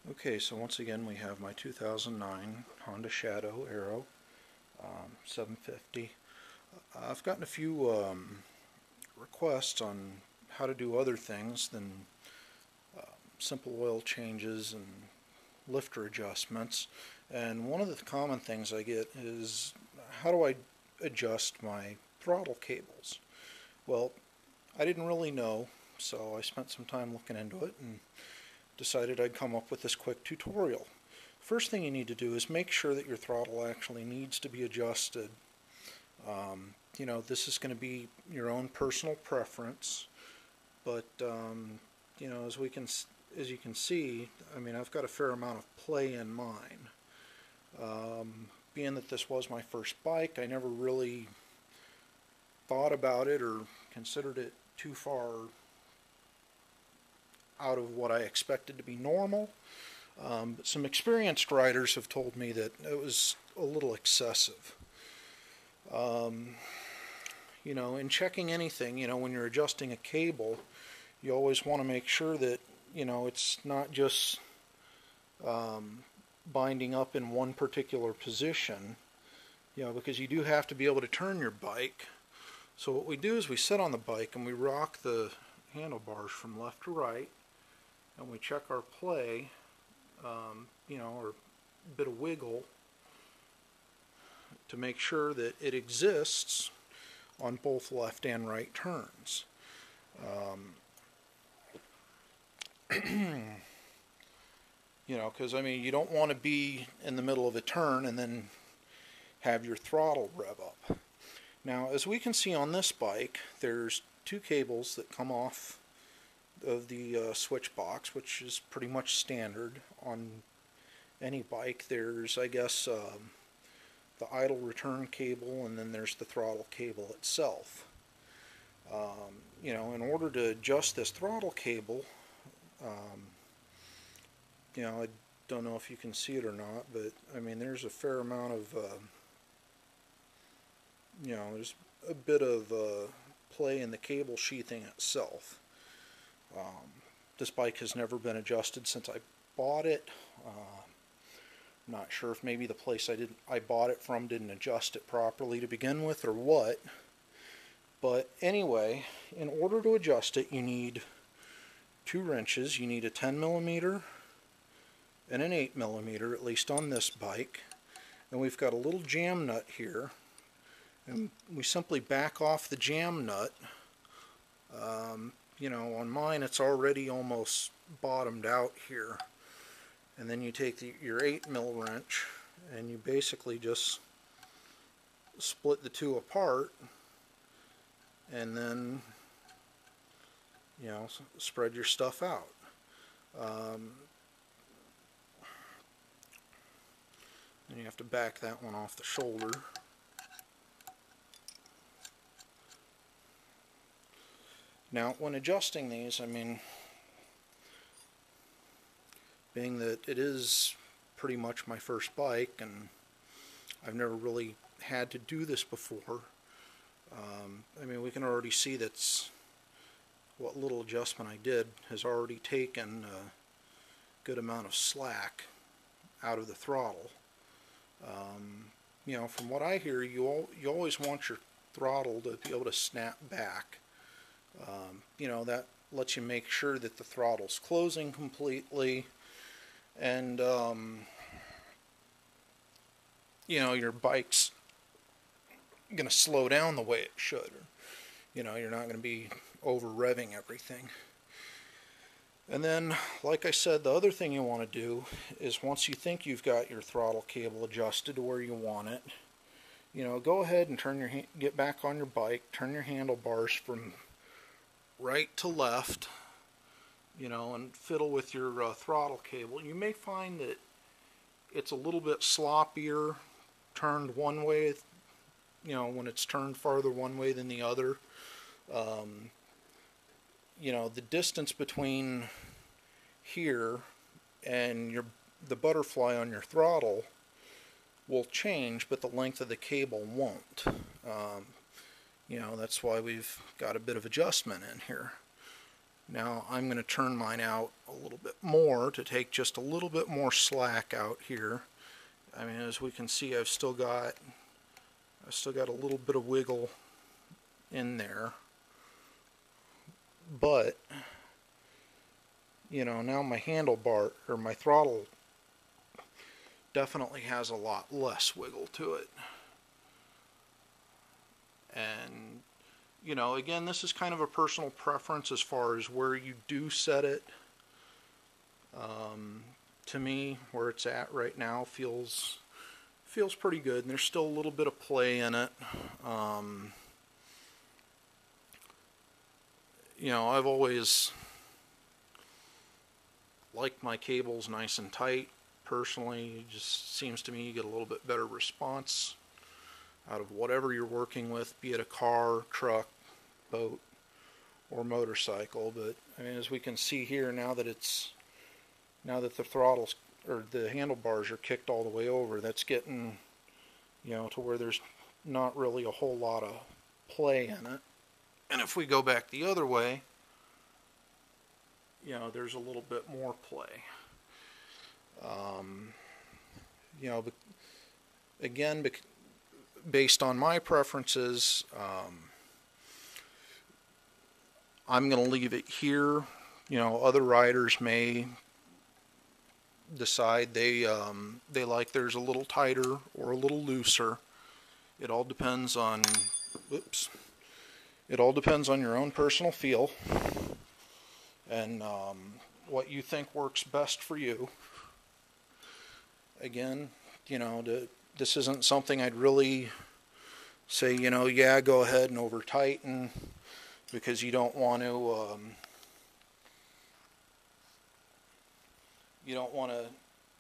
Okay, so once again we have my 2009 Honda Shadow Aero 750. I've gotten a few requests on how to do other things than simple oil changes and lifter adjustments, and one of the common things I get is how do I adjust my throttle cables? Well, I didn't really know, so I spent some time looking into it and decided I'd come up with this quick tutorial. First thing you need to do is make sure that your throttle actually needs to be adjusted. You know, this is going to be your own personal preference, but you know, as you can see, I mean, I've got a fair amount of play in mine. Being that this was my first bike, I never really thought about it or considered it too far out of what I expected to be normal. But some experienced riders have told me that it was a little excessive. You know, in checking anything, you know, when you're adjusting a cable, you always want to make sure that, you know, it's not just binding up in one particular position, you know, because you do have to be able to turn your bike. So what we do is we sit on the bike and we rock the handlebars from left to right, and we check our play, you know, or a bit of wiggle to make sure that it exists on both left and right turns. You know, because I mean, you don't want to be in the middle of a turn and then have your throttle rev up. Now, as we can see on this bike, there's two cables that come off of the switch box, which is pretty much standard on any bike. There's, I guess, the idle return cable, and then there's the throttle cable itself. You know, in order to adjust this throttle cable, you know, I don't know if you can see it or not, but I mean, there's a fair amount of, you know, there's a bit of play in the cable sheathing itself. This bike has never been adjusted since I bought it. I'm not sure if maybe the place I bought it from didn't adjust it properly to begin with or what. But anyway, in order to adjust it, you need two wrenches. You need a 10mm and an 8mm, at least on this bike. And we've got a little jam nut here. And we simply back off the jam nut. You know, on mine it's already almost bottomed out here. And then you take your 8mm wrench and you basically just split the two apart, and then, you know, spread your stuff out. And you have to back that one off the shoulder. Now, when adjusting these, I mean, being that it is pretty much my first bike and I've never really had to do this before, I mean, we can already see that's what little adjustment I did has already taken a good amount of slack out of the throttle. You know, from what I hear, you always want your throttle to be able to snap back. You know, that lets you make sure that the throttle's closing completely, and you know, your bike's going to slow down the way it should. You know, you're not going to be over revving everything. And then, like I said, the other thing you want to do is, once you think you've got your throttle cable adjusted to where you want it, you know, go ahead and get back on your bike, turn your handlebars from right to left, you know, and fiddle with your throttle cable. You may find that it's a little bit sloppier turned one way, you know, when it's turned farther one way than the other. You know, the distance between here and the butterfly on your throttle will change, but the length of the cable won't. You know, that's why we've got a bit of adjustment in here. Now I'm going to turn mine out a little bit more to take just a little bit more slack out here. I mean, as we can see, I've still got a little bit of wiggle in there, but you know, now my handlebar or my throttle definitely has a lot less wiggle to it. And you know, again, this is kind of a personal preference as far as where you do set it. To me, where it's at right now feels pretty good, and there's still a little bit of play in it. You know, I've always liked my cables nice and tight. Personally, it just seems to me you get a little bit better response out of whatever you're working with, be it a car, truck, boat, or motorcycle. But I mean, as we can see here, now that the throttles or the handlebars are kicked all the way over, that's getting, you know, to where there's not really a whole lot of play in it. And if we go back the other way, you know, there's a little bit more play. You know, but again, based on my preferences, I'm going to leave it here. You know, other riders may decide they like theirs a little tighter or a little looser. It all depends on, it all depends on your own personal feel and what you think works best for you. Again, you know, this isn't something I'd really say, you know, yeah, go ahead and over tighten, because you don't want to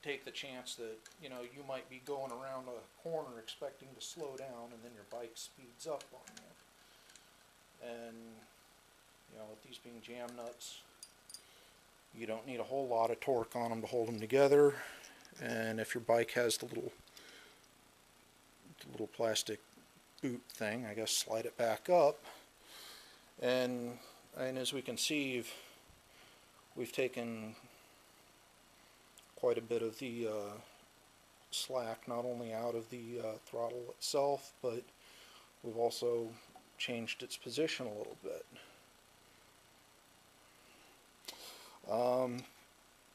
take the chance that, you know, you might be going around a corner expecting to slow down, and then your bike speeds up on you. And you know, with these being jam nuts, you don't need a whole lot of torque on them to hold them together. And if your bike has the little plastic boot thing, I guess slide it back up. And as we can see, we've taken quite a bit of the slack, not only out of the throttle itself, but we've also changed its position a little bit.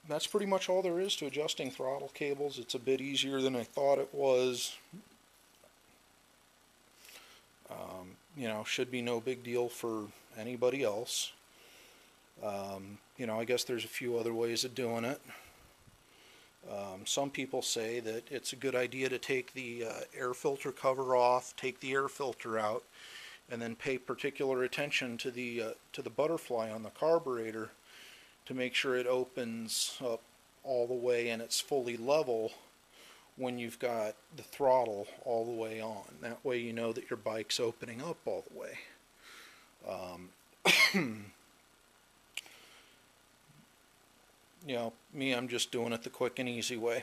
That's pretty much all there is to adjusting throttle cables. It's a bit easier than I thought it was. You know, should be no big deal for anybody else. You know, I guess there's a few other ways of doing it. Some people say that it's a good idea to take the air filter cover off, take the air filter out, and then pay particular attention to the butterfly on the carburetor to make sure it opens up all the way and it's fully level when you've got the throttle all the way on. That way you know that your bike's opening up all the way. You know, me, I'm just doing it the quick and easy way.